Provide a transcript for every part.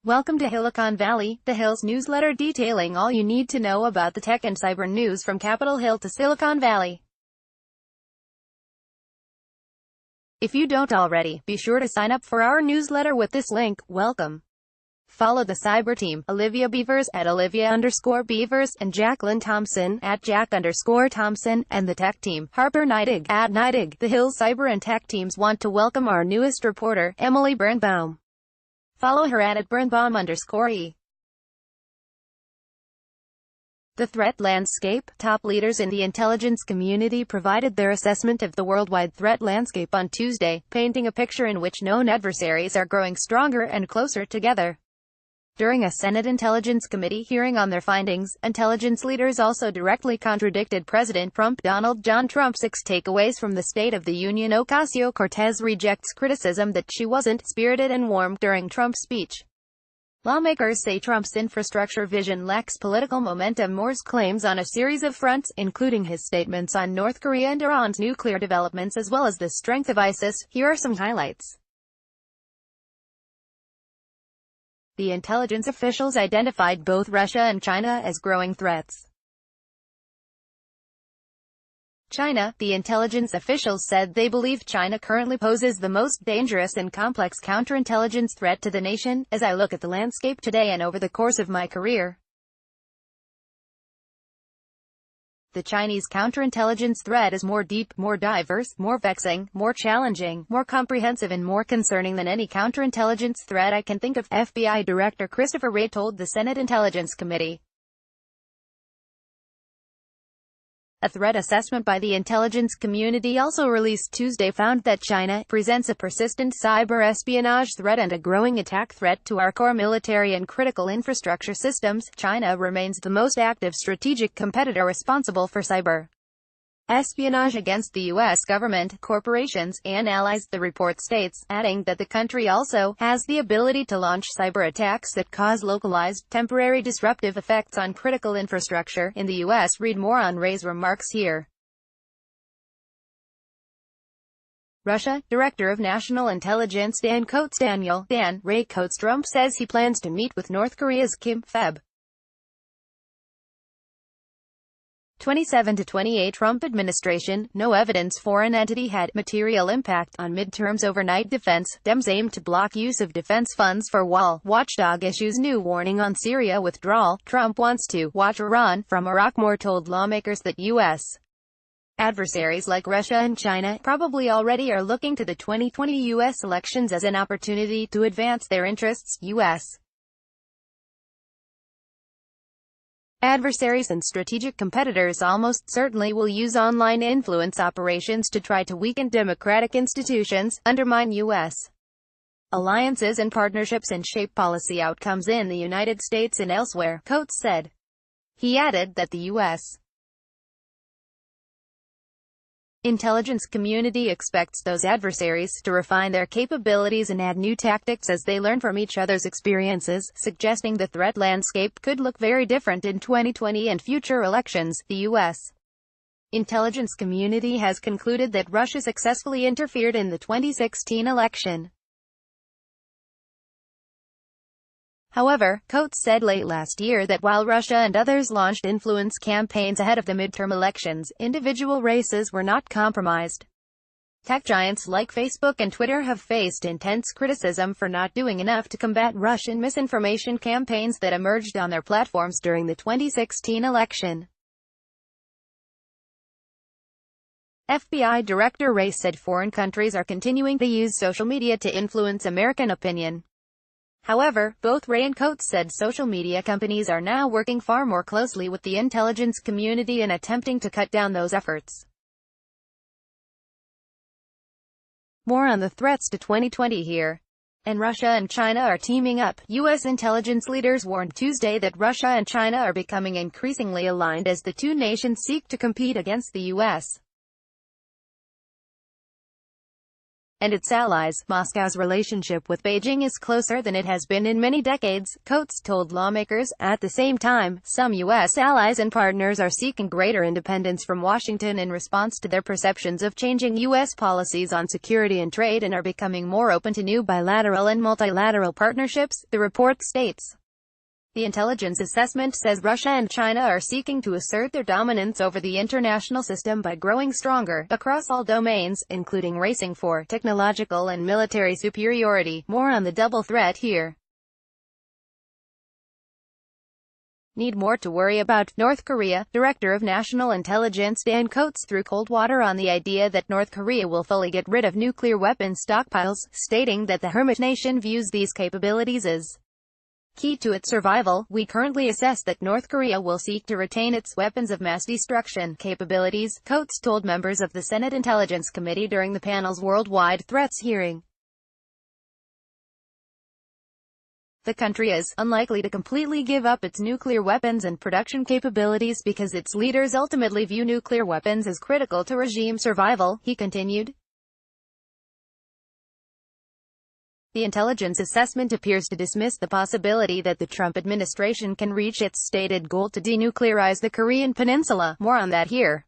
Welcome to Hillicon Valley, the Hill's newsletter detailing all you need to know about the tech and cyber news from Capitol Hill to Silicon Valley. If you don't already, be sure to sign up for our newsletter with this link. Welcome. Follow the cyber team, Olivia Beavers at Olivia_Beavers, and Jacqueline Thompson at Jack_Thompson, and the tech team, Harper Neidig at Neidig. The Hill's cyber and tech teams want to welcome our newest reporter, Emily Birnbaum. Follow her at @Birnbaum_E. The threat landscape. Top leaders in the intelligence community provided their assessment of the worldwide threat landscape on Tuesday, painting a picture in which known adversaries are growing stronger and closer together. During a Senate Intelligence Committee hearing on their findings, intelligence leaders also directly contradicted President Donald John Trump's 6 takeaways from the State of the Union. Ocasio-Cortez rejects criticism that she wasn't spirited and warm during Trump's speech. Lawmakers say Trump's infrastructure vision lacks political momentum. Moore's claims on a series of fronts, including his statements on North Korea and Iran's nuclear developments as well as the strength of ISIS. Here are some highlights. The intelligence officials identified both Russia and China as growing threats. China. The intelligence officials said they believe China currently poses the most dangerous and complex counterintelligence threat to the nation. As I look at the landscape today and over the course of my career, the Chinese counterintelligence threat is more deep, more diverse, more vexing, more challenging, more comprehensive and more concerning than any counterintelligence threat I can think of, FBI Director Christopher Wray told the Senate Intelligence Committee. A threat assessment by the intelligence community also released Tuesday found that China presents a persistent cyber espionage threat and a growing attack threat to our core military and critical infrastructure systems. China remains the most active strategic competitor responsible for cyber espionage against the U.S. government, corporations, and allies, the report states, adding that the country also has the ability to launch cyber attacks that cause localized, temporary disruptive effects on critical infrastructure in the U.S. Read more on Wray's remarks here. Russia. Director of National Intelligence Dan Ray Coates. Trump says he plans to meet with North Korea's Kim, Feb. 27 to 28 Trump administration, no evidence foreign entity had material impact on midterms overnight. Defense. Dems aim to block use of defense funds for wall. Watchdog issues new warning on Syria withdrawal. Trump wants to watch Iran from Iraq. Moore told lawmakers that U.S. adversaries like Russia and China probably already are looking to the 2020 U.S. elections as an opportunity to advance their interests. U.S. adversaries and strategic competitors almost certainly will use online influence operations to try to weaken democratic institutions, undermine U.S. alliances and partnerships, and shape policy outcomes in the United States and elsewhere, Coates said. He added that the U.S. intelligence community expects those adversaries to refine their capabilities and add new tactics as they learn from each other's experiences, suggesting the threat landscape could look very different in 2020 and future elections. The U.S. intelligence community has concluded that Russia successfully interfered in the 2016 election. However, Coates said late last year that while Russia and others launched influence campaigns ahead of the midterm elections, individual races were not compromised. Tech giants like Facebook and Twitter have faced intense criticism for not doing enough to combat Russian misinformation campaigns that emerged on their platforms during the 2016 election. FBI Director Wray said foreign countries are continuing to use social media to influence American opinion. However, both Wray and Coates said social media companies are now working far more closely with the intelligence community and attempting to cut down those efforts. More on the threats to 2020 here. And Russia and China are teaming up. U.S. intelligence leaders warned Tuesday that Russia and China are becoming increasingly aligned as the two nations seek to compete against the U.S. and its allies. Moscow's relationship with Beijing is closer than it has been in many decades, Coates told lawmakers. At the same time, some U.S. allies and partners are seeking greater independence from Washington in response to their perceptions of changing U.S. policies on security and trade, and are becoming more open to new bilateral and multilateral partnerships, the report states. The intelligence assessment says Russia and China are seeking to assert their dominance over the international system by growing stronger, across all domains, including racing for technological and military superiority. More on the double threat here. Need more to worry about. North Korea. Director of National Intelligence Dan Coates threw cold water on the idea that North Korea will fully get rid of nuclear weapon stockpiles, stating that the hermit nation views these capabilities as key to its survival. We currently assess that North Korea will seek to retain its weapons of mass destruction capabilities, Coates told members of the Senate Intelligence Committee during the panel's Worldwide Threats hearing. The country is unlikely to completely give up its nuclear weapons and production capabilities because its leaders ultimately view nuclear weapons as critical to regime survival, he continued. The intelligence assessment appears to dismiss the possibility that the Trump administration can reach its stated goal to denuclearize the Korean peninsula. More on that here.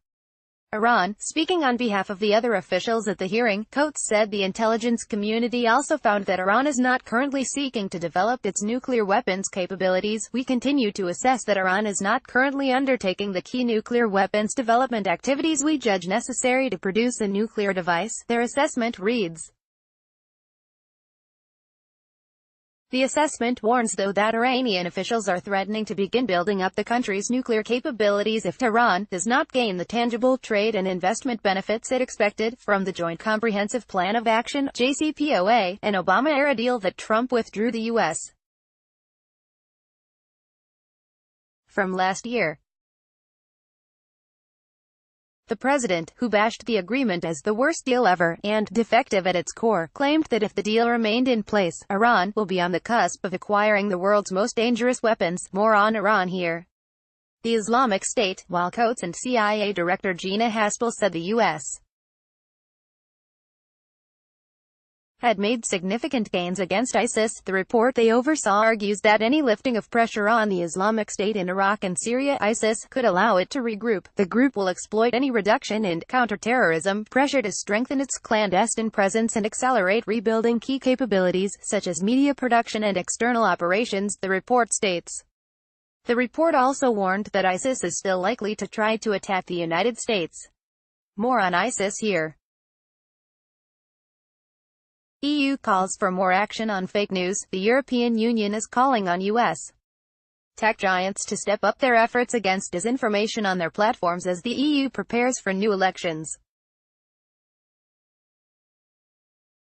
Iran. Speaking on behalf of the other officials at the hearing, Coates said the intelligence community also found that Iran is not currently seeking to develop its nuclear weapons capabilities. We continue to assess that Iran is not currently undertaking the key nuclear weapons development activities we judge necessary to produce a nuclear device, their assessment reads. The assessment warns, though, that Iranian officials are threatening to begin building up the country's nuclear capabilities if Tehran does not gain the tangible trade and investment benefits it expected from the Joint Comprehensive Plan of Action (JCPOA), an Obama-era deal that Trump withdrew the U.S. from last year. The president, who bashed the agreement as the worst deal ever, and defective at its core, claimed that if the deal remained in place, Iran will be on the cusp of acquiring the world's most dangerous weapons. More on Iran here. The Islamic State. While Coates and CIA Director Gina Haspel said the U.S. had made significant gains against ISIS, the report they oversaw argues that any lifting of pressure on the Islamic State in Iraq and Syria, ISIS, could allow it to regroup. The group will exploit any reduction in counterterrorism pressure to strengthen its clandestine presence and accelerate rebuilding key capabilities, such as media production and external operations, the report states. The report also warned that ISIS is still likely to try to attack the United States. More on ISIS here. EU calls for more action on fake news. The European Union is calling on U.S. tech giants to step up their efforts against disinformation on their platforms as the EU prepares for new elections.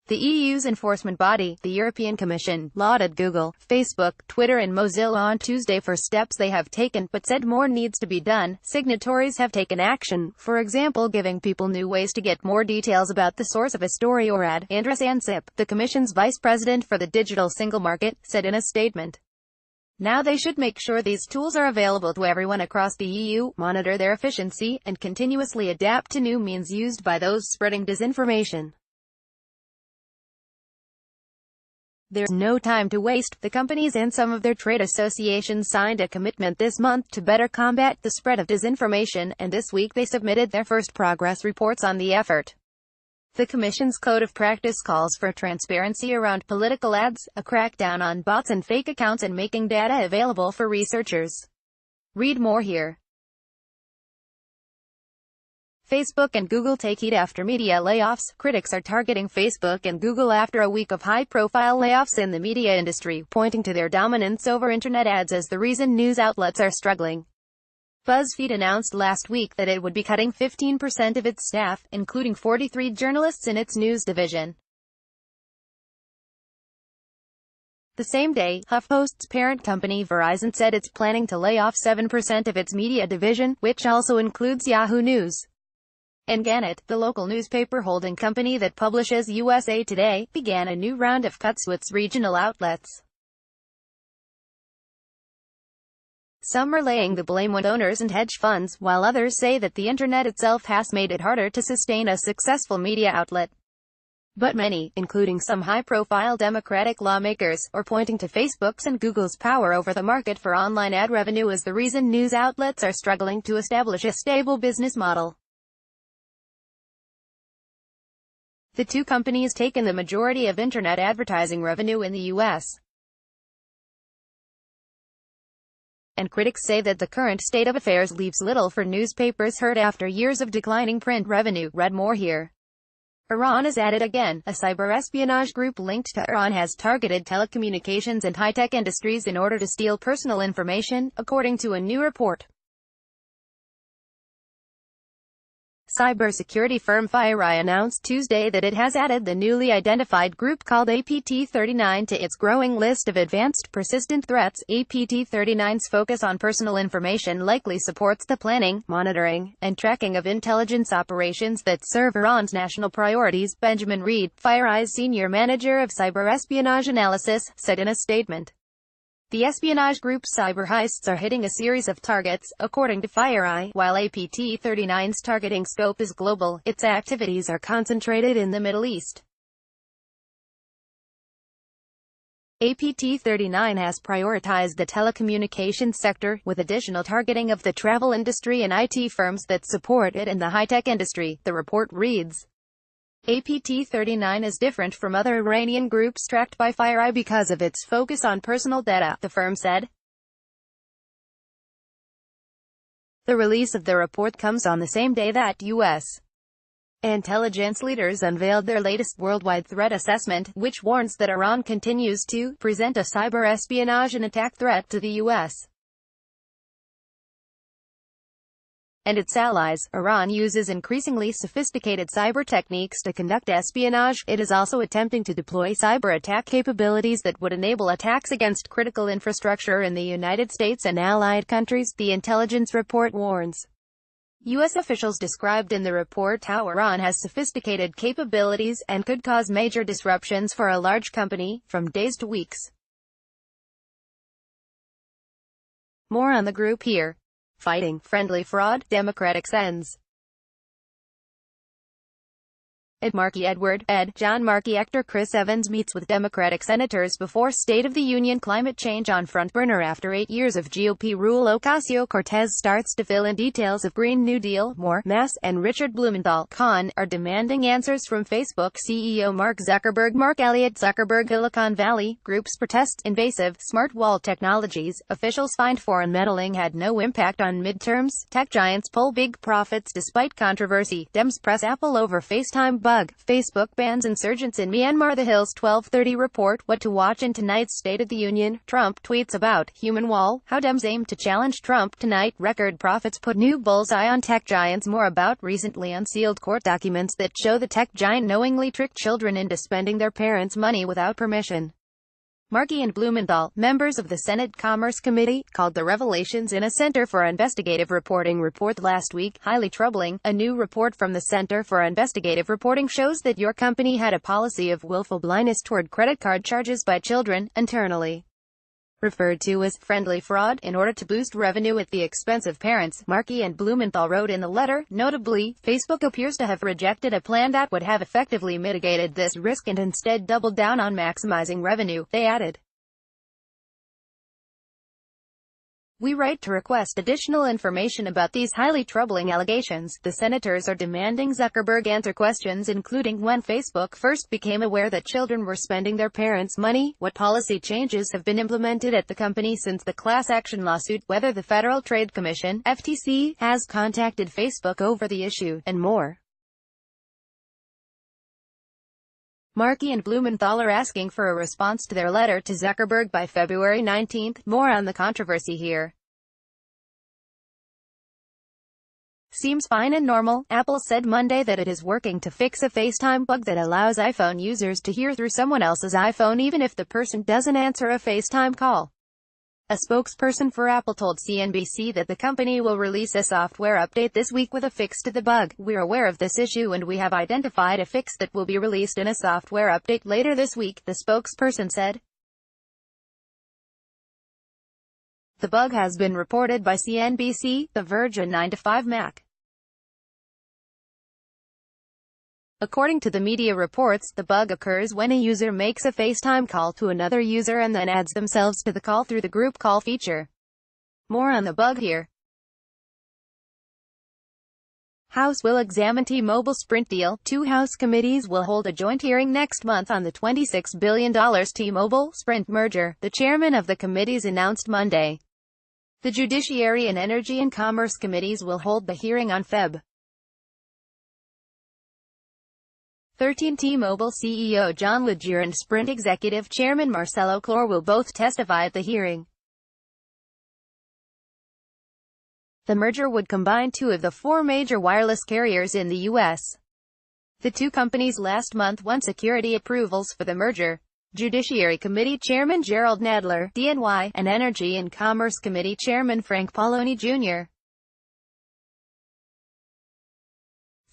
The EU's enforcement body, the European Commission, lauded Google, Facebook, Twitter and Mozilla on Tuesday for steps they have taken, but said more needs to be done. Signatories have taken action, for example giving people new ways to get more details about the source of a story or ad. Andras Ansip, the Commission's vice president for the digital single market, said in a statement. Now they should make sure these tools are available to everyone across the EU, monitor their efficiency, and continuously adapt to new means used by those spreading disinformation. There's no time to waste. The companies and some of their trade associations signed a commitment this month to better combat the spread of disinformation, and this week they submitted their first progress reports on the effort. The Commission's Code of Practice calls for transparency around political ads, a crackdown on bots and fake accounts, and making data available for researchers. Read more here. Facebook and Google take heat after media layoffs. Critics are targeting Facebook and Google after a week of high-profile layoffs in the media industry, pointing to their dominance over internet ads as the reason news outlets are struggling. BuzzFeed announced last week that it would be cutting 15% of its staff, including 43 journalists in its news division. The same day, HuffPost's parent company Verizon said it's planning to lay off 7% of its media division, which also includes Yahoo News. And Gannett, the local newspaper holding company that publishes USA Today, began a new round of cuts to its regional outlets. Some are laying the blame on owners and hedge funds, while others say that the internet itself has made it harder to sustain a successful media outlet. But many, including some high-profile Democratic lawmakers, are pointing to Facebook's and Google's power over the market for online ad revenue as the reason news outlets are struggling to establish a stable business model. The two companies take in the majority of internet advertising revenue in the U.S. And critics say that the current state of affairs leaves little for newspapers hurt after years of declining print revenue. Read more here. Iran is at it again. A cyber-espionage group linked to Iran has targeted telecommunications and high-tech industries in order to steal personal information, according to a new report. Cybersecurity firm FireEye announced Tuesday that it has added the newly identified group called APT-39 to its growing list of advanced persistent threats. APT-39's focus on personal information likely supports the planning, monitoring, and tracking of intelligence operations that serve Iran's national priorities, Benjamin Reed, FireEye's senior manager of cyber-espionage analysis, said in a statement. The espionage group's cyber heists are hitting a series of targets, according to FireEye. While APT-39's targeting scope is global, its activities are concentrated in the Middle East. APT-39 has prioritized the telecommunications sector, with additional targeting of the travel industry and IT firms that support it in the high-tech industry, the report reads. APT-39 is different from other Iranian groups tracked by FireEye because of its focus on personal data, the firm said. The release of the report comes on the same day that U.S. intelligence leaders unveiled their latest worldwide threat assessment, which warns that Iran continues to present a cyber-espionage and attack threat to the U.S. and its allies. Iran uses increasingly sophisticated cyber techniques to conduct espionage. It is also attempting to deploy cyber attack capabilities that would enable attacks against critical infrastructure in the United States and allied countries, the intelligence report warns. U.S. officials described in the report how Iran has sophisticated capabilities and could cause major disruptions for a large company, from days to weeks. More on the group here. Fighting friendly fraud, Democratic sends. Ed Markey Edward, Ed, John Markey actor Chris Evans meets with Democratic senators before State of the Union climate change on front burner after 8 years of GOP rule. Ocasio-Cortez starts to fill in details of Green New Deal. Moore, Mass, and Richard Blumenthal, Con, are demanding answers from Facebook CEO Mark Zuckerberg. Mark Elliott Zuckerberg. Hillicon Valley, groups protest invasive, smart wall technologies. Officials find foreign meddling had no impact on midterms. Tech giants pull big profits despite controversy. Dems press Apple over FaceTime bug. Facebook bans insurgents in Myanmar. The Hill's 12:30 report. What to watch in tonight's State of the Union. Trump tweets about human wall. How Dems aim to challenge Trump tonight. Record profits put new bullseye on tech giants. More about recently unsealed court documents that show the tech giant knowingly tricked children into spending their parents' money without permission. Markey and Blumenthal, members of the Senate Commerce Committee, called the revelations in a Center for Investigative Reporting report last week highly troubling. A new report from the Center for Investigative Reporting shows that your company had a policy of willful blindness toward credit card charges by children, internally referred to as friendly fraud, in order to boost revenue at the expense of parents, Markey and Blumenthal wrote in the letter. Notably, Facebook appears to have rejected a plan that would have effectively mitigated this risk and instead doubled down on maximizing revenue, they added. We write to request additional information about these highly troubling allegations. The senators are demanding Zuckerberg answer questions including when Facebook first became aware that children were spending their parents' money, what policy changes have been implemented at the company since the class action lawsuit, whether the Federal Trade Commission (FTC) has contacted Facebook over the issue, and more. Markey and Blumenthal are asking for a response to their letter to Zuckerberg by February 19. More on the controversy here. Seems fine and normal. Apple said Monday that it is working to fix a FaceTime bug that allows iPhone users to hear through someone else's iPhone even if the person doesn't answer a FaceTime call. A spokesperson for Apple told CNBC that the company will release a software update this week with a fix to the bug. We're aware of this issue and we have identified a fix that will be released in a software update later this week, the spokesperson said. The bug has been reported by CNBC, The Verge, and 9 to 5 Mac. According to the media reports, the bug occurs when a user makes a FaceTime call to another user and then adds themselves to the call through the group call feature. More on the bug here. House will examine T-Mobile Sprint deal. Two House committees will hold a joint hearing next month on the $26 billion T-Mobile Sprint merger, the chairman of the committees announced Monday. The Judiciary and Energy and Commerce committees will hold the hearing on Feb. 13. T-Mobile CEO John Legere and Sprint Executive Chairman Marcelo Claure will both testify at the hearing. The merger would combine two of the four major wireless carriers in the U.S. The two companies last month won security approvals for the merger. Judiciary Committee Chairman Gerald Nadler, DNY, and Energy and Commerce Committee Chairman Frank Pallone, Jr.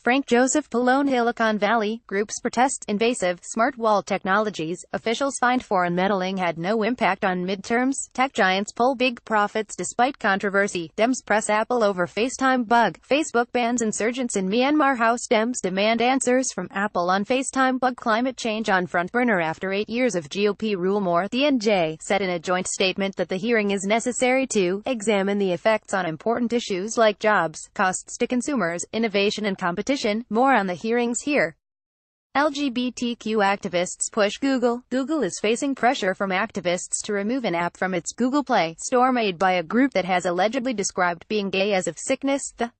Frank Joseph Pallone. Hillicon Valley Group's protest invasive smart wall technologies. Officials find foreign meddling had no impact on midterms. Tech giants pull big profits despite controversy. Dems press Apple over FaceTime bug. Facebook bans insurgents in Myanmar. House Dems demand answers from Apple on FaceTime bug. Climate change on front burner after 8 years of GOP rule. More. DNJ said in a joint statement that the hearing is necessary to examine the effects on important issues like jobs, costs to consumers, innovation and competition. More on the hearings here. LGBTQ activists push Google. Google is facing pressure from activists to remove an app from its Google Play Store made by a group that has allegedly described being gay as of sickness. The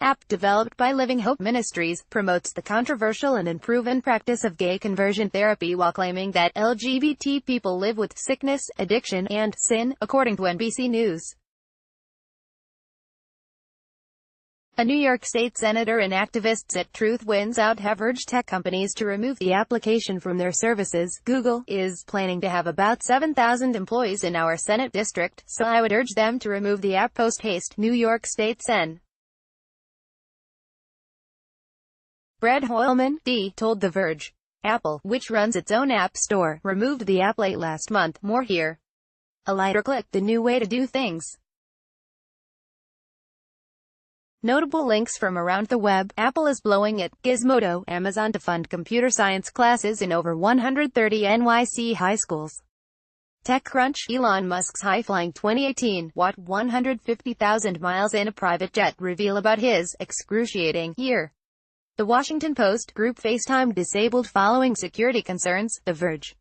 app, developed by Living Hope Ministries, promotes the controversial and unproven practice of gay conversion therapy while claiming that LGBT people live with sickness, addiction, and sin, according to NBC News. A New York State senator and activists at Truth Wins Out have urged tech companies to remove the application from their services. Google is planning to have about 7,000 employees in our Senate district, so I would urge them to remove the app post-haste. New York State Sen. Brad Hoylman, D., told The Verge. Apple, which runs its own app store, removed the app late last month. More here. A lighter click, the new way to do things. Notable links from around the web. Apple is blowing it. Gizmodo, Amazon to fund computer science classes in over 130 NYC high schools. TechCrunch, Elon Musk's high-flying 2018 Watt 150,000 miles in a private jet reveal about his excruciating year. The Washington Post, group FaceTime disabled following security concerns. The Verge.